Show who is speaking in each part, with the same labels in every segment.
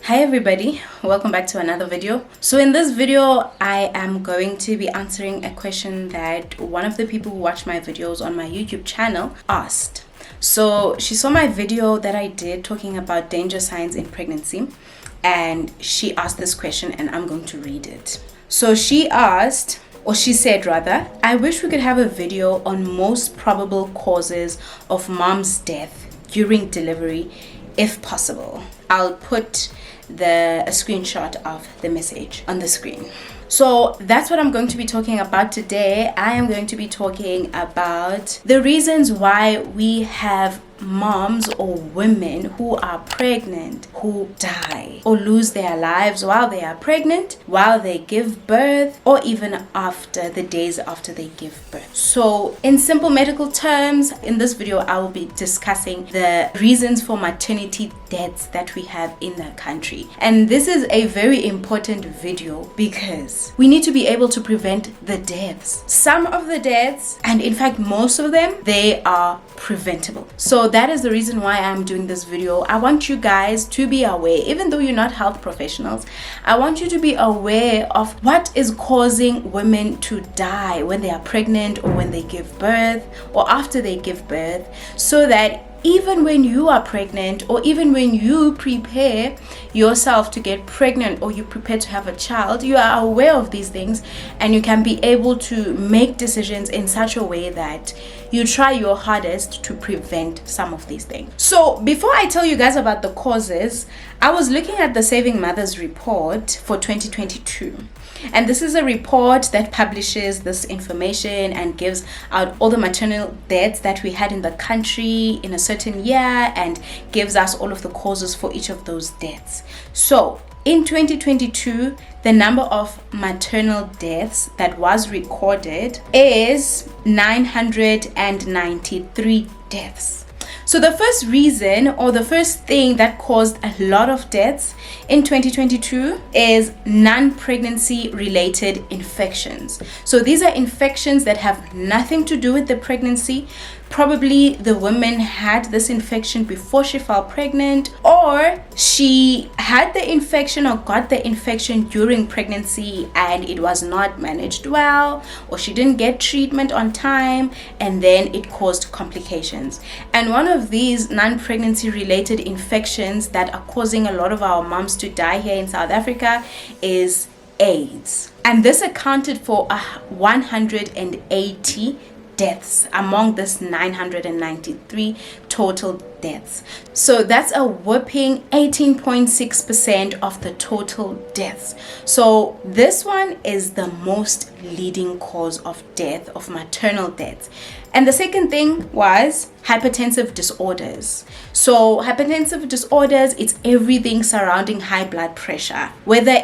Speaker 1: Hi everybody, welcome back to another video. So in this video I am going to be answering a question that one of the people who watch my videos on my YouTube channel asked. So she saw my video that I did talking about danger signs in pregnancy, and she asked this question and I'm going to read it. So she asked, or she said rather, I wish we could have a video on most probable causes of mom's death during delivery if possible. I'll put a screenshot of the message on the screen. So that's what I'm going to be talking about today. I am going to be talking about the reasons why we have moms or women who are pregnant who die or lose their lives while they are pregnant, while they give birth, or even after the days after they give birth. So in simple medical terms, in this video I will be discussing the reasons for maternity deaths that we have in the country. And this is a very important video because we need to be able to prevent the deaths. Some of the deaths, and in fact most of them, they are preventable. So that is the reason why I'm doing this video. I want you guys to be aware, even though you're not health professionals, I want you to be aware of what is causing women to die when they are pregnant or when they give birth or after they give birth, so that even when you are pregnant or even when you prepare yourself to get pregnant or you prepare to have a child, you are aware of these things and you can be able to make decisions in such a way that you try your hardest to prevent some of these things. So before I tell you guys about the causes, I was looking at the Saving Mothers report for 2022. And this is a report that publishes this information and gives out all the maternal deaths that we had in the country in a certain year and gives us all of the causes for each of those deaths. So in 2022, the number of maternal deaths that was recorded is 993 deaths. So the first reason or the first thing that caused a lot of deaths in 2022 is non-pregnancy related infections. So these are infections that have nothing to do with the pregnancy. Probably the woman had this infection before she fell pregnant, or she had the infection or got the infection during pregnancy and it was not managed well, or she didn't get treatment on time and then it caused complications. And one of these non-pregnancy related infections that are causing a lot of our moms to die here in South Africa is AIDS. And this accounted for 180 deaths among this 993 total deaths. So that's a whopping 18.6% of the total deaths. So this one is the most leading cause of death, of maternal deaths. And the second thing was hypertensive disorders. So hypertensive disorders, it's everything surrounding high blood pressure. Whether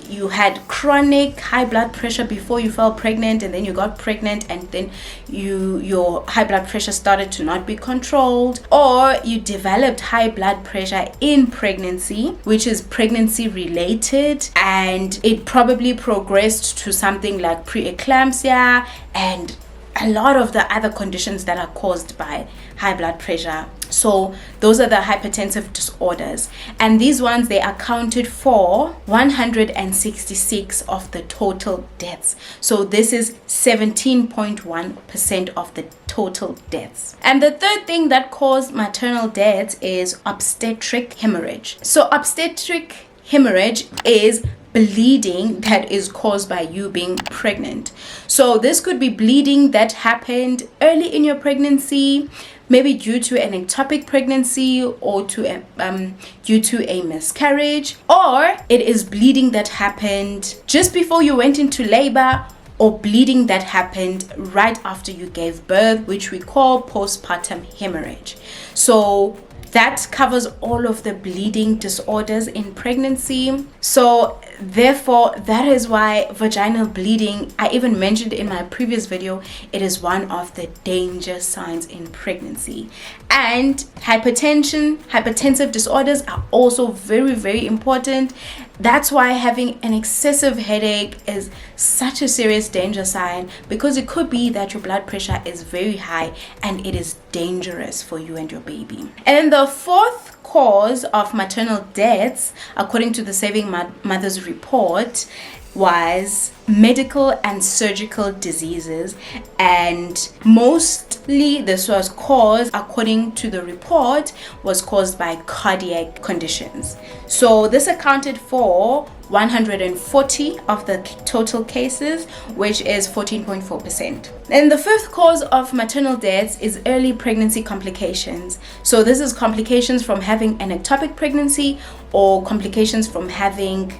Speaker 1: you had chronic high blood pressure before you fell pregnant and then you got pregnant and then your high blood pressure started to not be controlled, or you developed high blood pressure in pregnancy, which is pregnancy related, and it probably progressed to something like preeclampsia and a lot of the other conditions that are caused by high blood pressure. So those are the hypertensive disorders, and these ones, they accounted for 166 of the total deaths. So this is 17.1% of the total deaths. And the third thing that caused maternal deaths is obstetric hemorrhage. So obstetric hemorrhage is bleeding that is caused by you being pregnant. So this could be bleeding that happened early in your pregnancy, maybe due to an ectopic pregnancy or due to a miscarriage, or it is bleeding that happened just before you went into labor, or bleeding that happened right after you gave birth, which we call postpartum hemorrhage. So that covers all of the bleeding disorders in pregnancy. So therefore, that is why vaginal bleeding, I even mentioned in my previous video, it is one of the danger signs in pregnancy. And hypertensive disorders are also very, very important. That's why having an excessive headache is such a serious danger sign, because it could be that your blood pressure is very high and it is dangerous for you and your baby. And then the The fourth cause of maternal deaths, according to the Saving Mothers report, was medical and surgical diseases, and mostly this was caused, according to the report, was caused by cardiac conditions. So this accounted for 140 of the total cases, which is 14.4%. And the fifth cause of maternal deaths is early pregnancy complications. So this is complications from having an ectopic pregnancy or complications from having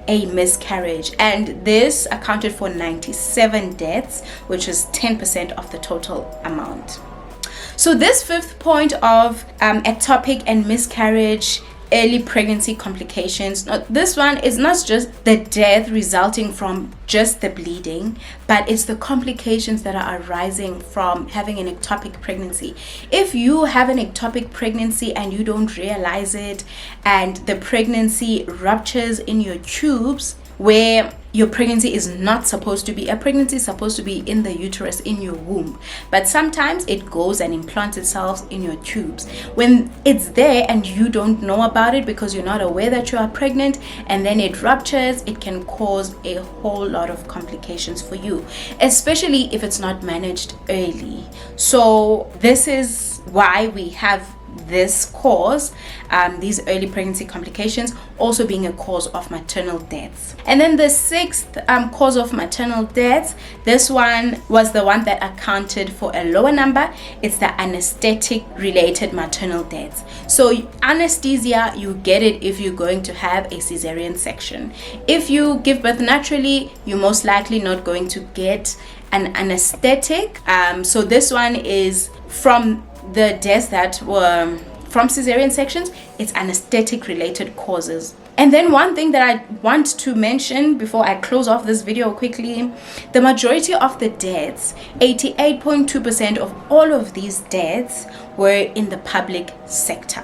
Speaker 1: a miscarriage, and this accounted for 97 deaths, which is 10% of the total amount. So this fifth point of ectopic and miscarriage, early pregnancy complications, this one is not just the death resulting from just the bleeding, but it's the complications that are arising from having an ectopic pregnancy. If you have an ectopic pregnancy and you don't realize it, and the pregnancy ruptures in your tubes, where your pregnancy is not supposed to be. A pregnancy is supposed to be in the uterus, in your womb, but sometimes it goes and implants itself in your tubes. When it's there and you don't know about it because you're not aware that you are pregnant, and then it ruptures, it can cause a whole lot of complications for you, especially if it's not managed early. So this is why we have this cause, these early pregnancy complications, also being a cause of maternal deaths. And then the sixth cause of maternal deaths, this one was the one that accounted for a lower number. It's the anesthetic related maternal deaths. So anesthesia, you get it if you're going to have a cesarean section. If you give birth naturally, you're most likely not going to get an anesthetic. So this one is from the deaths that were from cesarean sections. It's anesthetic related causes. And then one thing that I want to mention before I close off this video quickly, the majority of the deaths, 88.2% of all of these deaths, were in the public sector.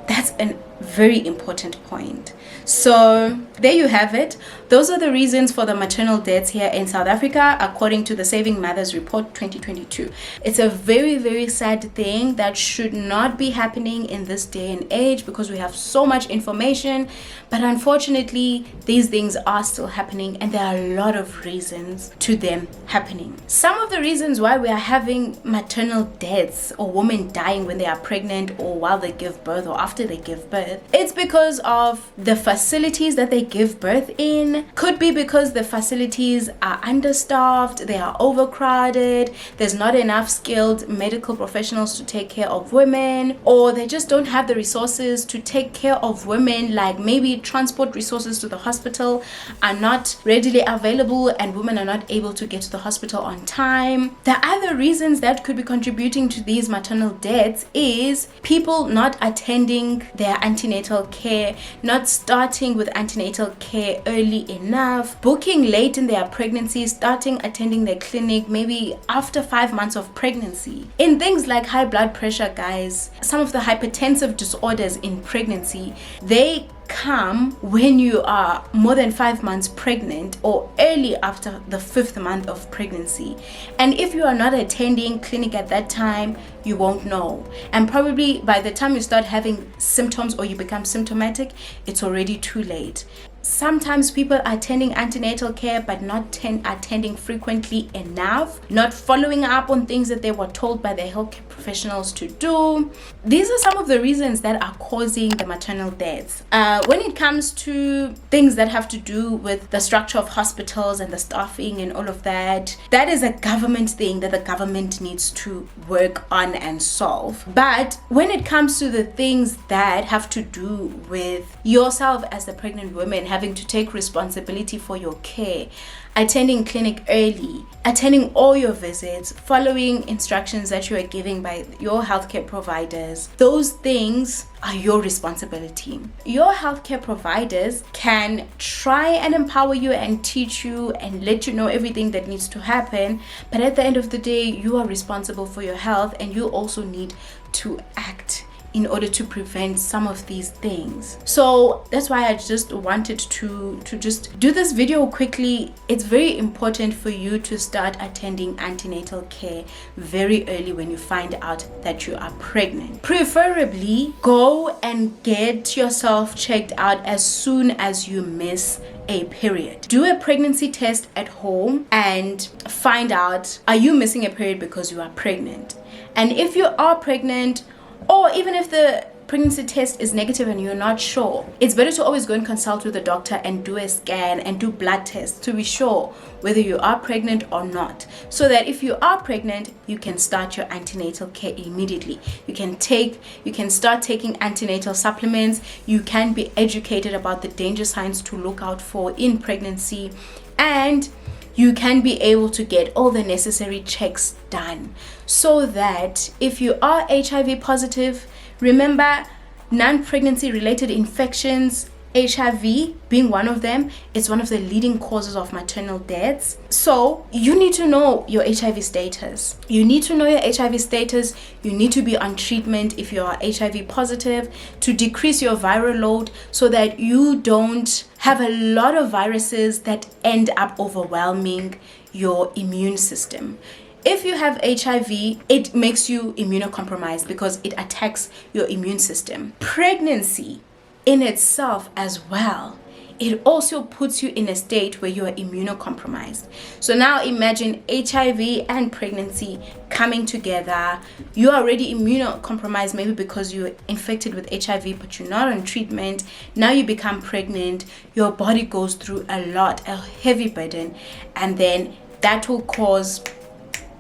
Speaker 1: That's a very important point. So there you have it. Those are the reasons for the maternal deaths here in South Africa, according to the Saving Mothers Report 2022. It's a very, very sad thing that should not be happening in this day and age because we have so much information. But unfortunately, these things are still happening, and there are a lot of reasons to them happening. Some of the reasons why we are having maternal deaths or women dying when they are pregnant or while they give birth or after they give birth, it's because of the facilities that they give birth in. Could be because the facilities are understaffed, they are overcrowded, there's not enough skilled medical professionals to take care of women, or they just don't have the resources to take care of women, like maybe transport resources to the hospital are not readily available and women are not able to get to the hospital on time. The other reasons that could be contributing to these maternal deaths is people not attending their antenatal care, not starting with antenatal care early enough, booking late in their pregnancy, starting attending their clinic maybe after 5 months of pregnancy. In things like high blood pressure, guys, some of the hypertensive disorders in pregnancy, they come when you are more than 5 months pregnant or early after the 5th month of pregnancy. And if you are not attending clinic at that time, you won't know. And probably by the time you start having symptoms or you become symptomatic, it's already too late. Sometimes people are attending antenatal care but not attending frequently enough, not following up on things that they were told by their healthcare professionals to do. These are some of the reasons that are causing the maternal deaths. When it comes to things that have to do with the structure of hospitals and the staffing and all of that, that is a government thing that the government needs to work on and solve. But when it comes to the things that have to do with yourself as the pregnant woman having to take responsibility for your care, attending clinic early, attending all your visits, following instructions that you are giving by your healthcare providers, those things are your responsibility. Your healthcare providers can try and empower you and teach you and let you know everything that needs to happen, but at the end of the day, you are responsible for your health and you also need to act in order to prevent some of these things. So that's why I just wanted to just do this video quickly. It's very important for you to start attending antenatal care very early when you find out that you are pregnant. Preferably go and get yourself checked out as soon as you miss a period. Do a pregnancy test at home and find out, are you missing a period because you are pregnant? And if you are pregnant, or even if the pregnancy test is negative and you're not sure, it's better to always go and consult with the doctor and do a scan and do blood tests to be sure whether you are pregnant or not, so that if you are pregnant, you can start your antenatal care immediately. You can start taking antenatal supplements. You can be educated about the danger signs to look out for in pregnancy, and you can be able to get all the necessary checks done, so that if you are HIV positive, remember, non-pregnancy related infections, HIV being one of them, it's one of the leading causes of maternal deaths. So you need to know your HIV status. You need to know your HIV status. You need to be on treatment if you are HIV positive to decrease your viral load, so that you don't have a lot of viruses that end up overwhelming your immune system. If you have HIV, it makes you immunocompromised because it attacks your immune system. Pregnancy in itself as well, it also puts you in a state where you are immunocompromised. So now imagine HIV and pregnancy coming together. You are already immunocompromised, maybe because you're infected with HIV, but you're not on treatment. Now you become pregnant, your body goes through a heavy burden, and then that will cause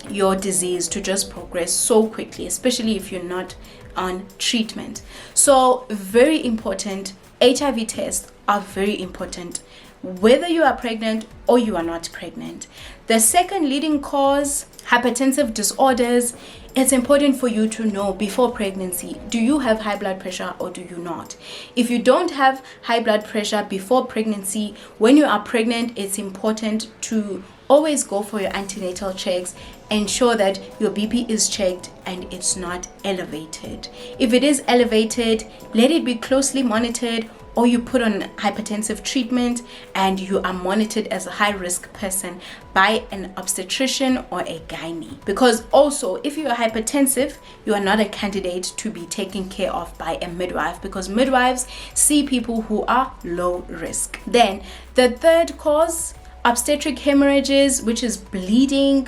Speaker 1: your disease to just progress so quickly, especially if you're not on treatment. So very important, HIV tests are very important whether you are pregnant or you are not pregnant. The second leading cause, hypertensive disorders. It's important for you to know before pregnancy, do you have high blood pressure or do you not? If you don't have high blood pressure before pregnancy, when you are pregnant, it's important to always go for your antenatal checks. Ensure that your BP is checked and it's not elevated. If it is elevated, let it be closely monitored, or you put on hypertensive treatment and you are monitored as a high risk person by an obstetrician or a gynae. Because also, if you are hypertensive, you are not a candidate to be taken care of by a midwife, because midwives see people who are low risk. Then the third cause, obstetric hemorrhages, which is bleeding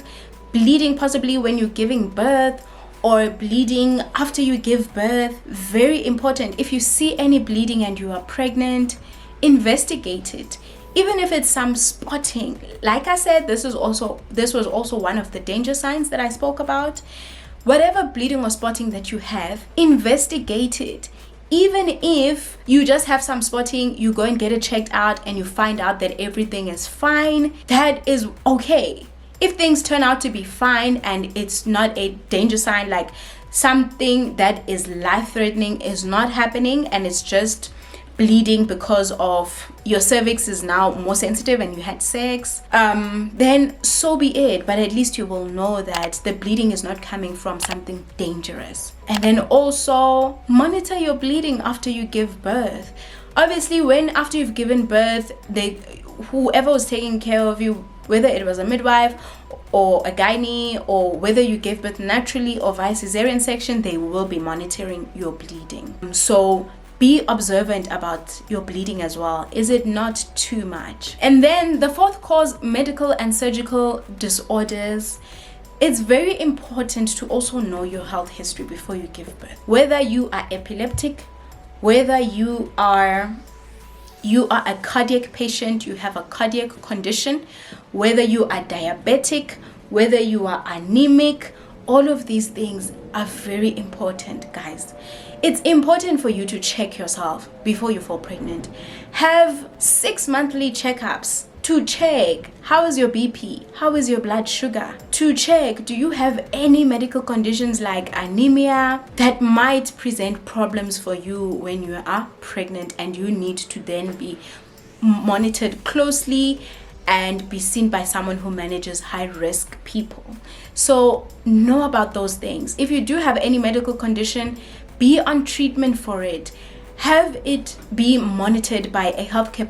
Speaker 1: possibly when you're giving birth, or bleeding after you give birth. Very important. If you see any bleeding and you are pregnant, investigate it. Even if it's some spotting, like I said, this was also one of the danger signs that I spoke about. Whatever bleeding or spotting that you have, investigate it. Even if you just have some spotting, you go and get it checked out and you find out that everything is fine, that is okay. If things turn out to be fine and it's not a danger sign, like something that is life-threatening is not happening and it's just bleeding because of your cervix is now more sensitive and you had sex, then so be it. But at least you will know that the bleeding is not coming from something dangerous. And then also monitor your bleeding after you give birth. Obviously, after you've given birth, whoever was taking care of you, whether it was a midwife or a gynae, or whether you gave birth naturally or via cesarean section, they will be monitoring your bleeding. So be observant about your bleeding as well. Is it not too much? And then the fourth cause, medical and surgical disorders. It's very important to also know your health history before you give birth. Whether you are epileptic, whether you are a cardiac patient, you have a cardiac condition, whether you are diabetic, whether you are anemic, all of these things are very important, guys. It's important for you to check yourself before you fall pregnant. Have 6 monthly checkups to check how is your BP, how is your blood sugar, to check do you have any medical conditions like anemia that might present problems for you when you are pregnant, and you need to then be monitored closely and be seen by someone who manages high risk people. So know about those things. If you do have any medical condition, be on treatment for it, have it be monitored by a healthcare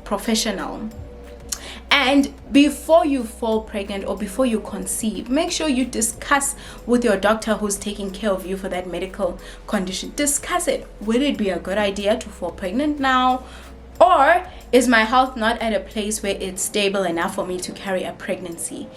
Speaker 1: professional. And before you fall pregnant or before you conceive, make sure you discuss with your doctor who's taking care of you for that medical condition. Discuss it. Would it be a good idea to fall pregnant now? Or is my health not at a place where it's stable enough for me to carry a pregnancy?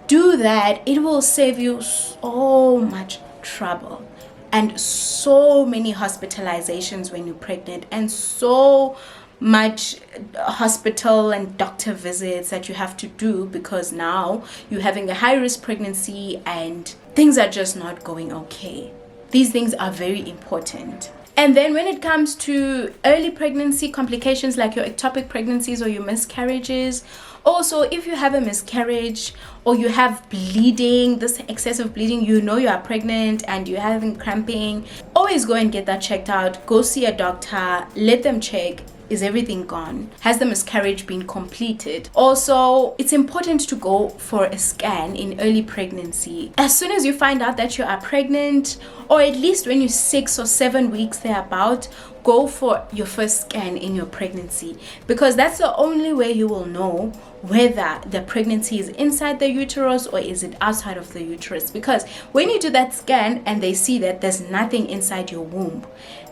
Speaker 1: Do that. It will save you so much trouble and so many hospitalizations when you're pregnant, and so much hospital and doctor visits that you have to do, because now you're having a high risk pregnancy and things are just not going okay. These things are very important. And then when it comes to early pregnancy complications like your ectopic pregnancies or your miscarriages, also if you have a miscarriage or you have bleeding, this excessive bleeding, you know you are pregnant and you're having cramping, always go and get that checked out. Go see a doctor, let them check. Is everything gone? Has the miscarriage been completed? Also, it's important to go for a scan in early pregnancy. As soon as you find out that you are pregnant, or at least when you're 6 or 7 weeks thereabout, go for your first scan in your pregnancy, because that's the only way you will know whether the pregnancy is inside the uterus or is it outside of the uterus. Because when you do that scan and they see that there's nothing inside your womb,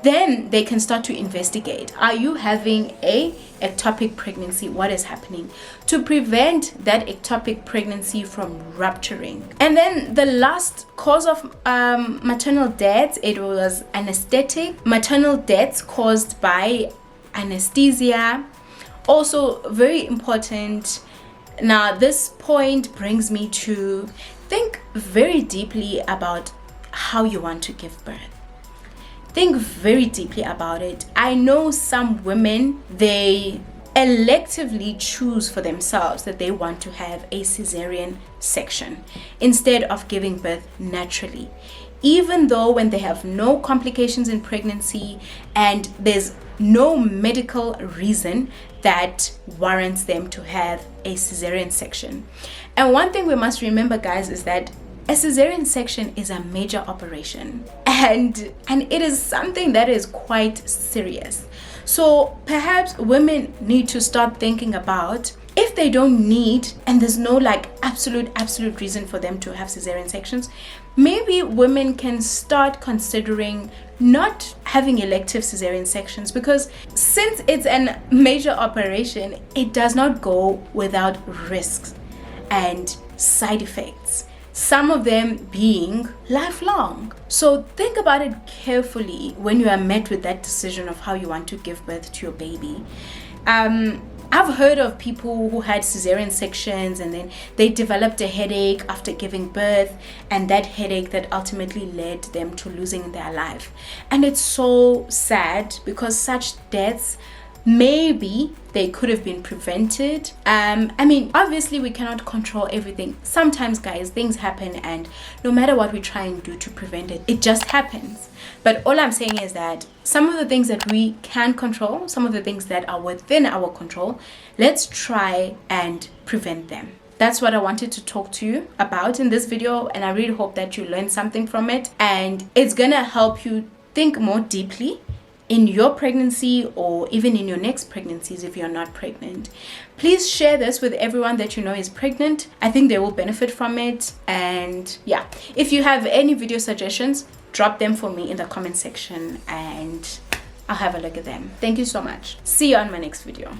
Speaker 1: then they can start to investigate. Are you having a ectopic pregnancy? What is happening? To prevent that ectopic pregnancy from rupturing. And then the last cause of maternal deaths, it was anesthetic. Maternal deaths caused by anesthesia. Also very important. Now this point brings me to think very deeply about how you want to give birth. Think very deeply about it. I know some women, they electively choose for themselves that they want to have a cesarean section instead of giving birth naturally, even though when they have no complications in pregnancy and there's no medical reason that warrants them to have a cesarean section. And one thing we must remember, guys, is that a cesarean section is a major operation, and it is something that is quite serious. So perhaps women need to start thinking about, if they don't need and there's no like absolute reason for them to have cesarean sections, maybe women can start considering not having elective cesarean sections, because since it's a major operation, it does not go without risks and side effects, some of them being lifelong. So think about it carefully when you are met with that decision of how you want to give birth to your baby. I've heard of people who had cesarean sections and then they developed a headache after giving birth, and that headache that ultimately led them to losing their life. And it's so sad, because such deaths, maybe they could have been prevented. I mean, obviously we cannot control everything. Sometimes, guys, things happen, and no matter what we try and do to prevent it, it just happens. But all I'm saying is that some of the things that we can control, some of the things that are within our control, let's try and prevent them. That's what I wanted to talk to you about in this video, and I really hope that you learned something from it, and it's gonna help you think more deeply in your pregnancy or even in your next pregnancies if you're not pregnant. Please share this with everyone that you know is pregnant. I think they will benefit from it. And yeah, if you have any video suggestions, drop them for me in the comment section and I'll have a look at them. Thank you so much. See you on my next video.